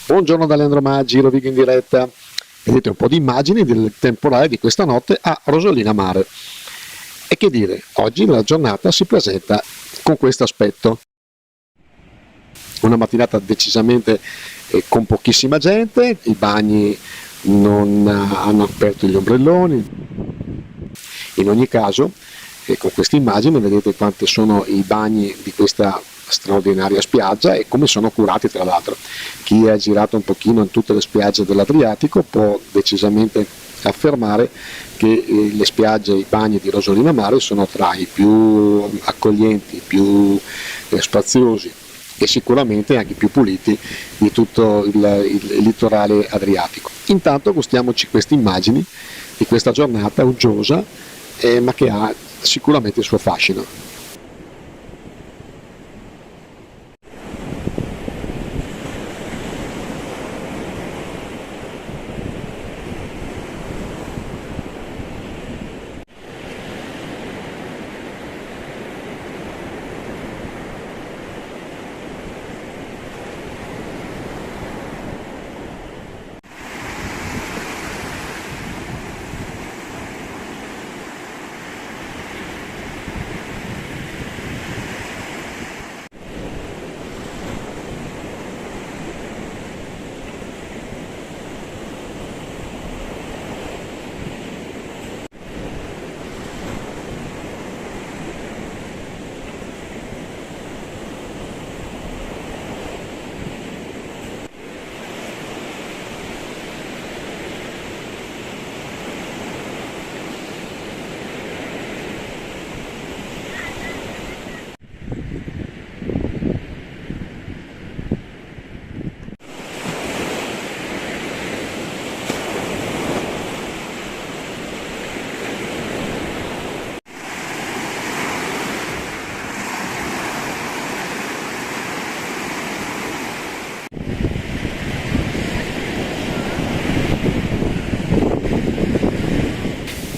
Buongiorno da Leandro Maggi, Rovigo in diretta. Vedete un po' di immagini del temporale di questa notte a Rosolina Mare. E che dire, oggi la giornata si presenta con questo aspetto. Una mattinata decisamente con pochissima gente, i bagni non hanno aperto gli ombrelloni. In ogni caso, con questa immagine vedete quanti sono i bagni di questa straordinaria spiaggia e come sono curati, tra l'altro. Chi ha girato un pochino in tutte le spiagge dell'Adriatico può decisamente affermare che le spiagge e i bagni di Rosolina Mare sono tra i più accoglienti, più spaziosi e sicuramente anche più puliti di tutto il litorale adriatico. Intanto gustiamoci queste immagini di questa giornata uggiosa, ma che ha sicuramente il suo fascino.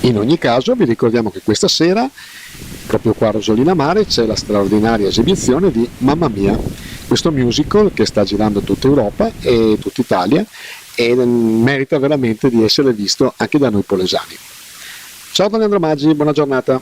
In ogni caso vi ricordiamo che questa sera, proprio qua a Rosolina Mare, c'è la straordinaria esibizione di Mamma Mia, questo musical che sta girando tutta Europa e tutta Italia e merita veramente di essere visto anche da noi polesani. Ciao da Leandro Maggi, buona giornata!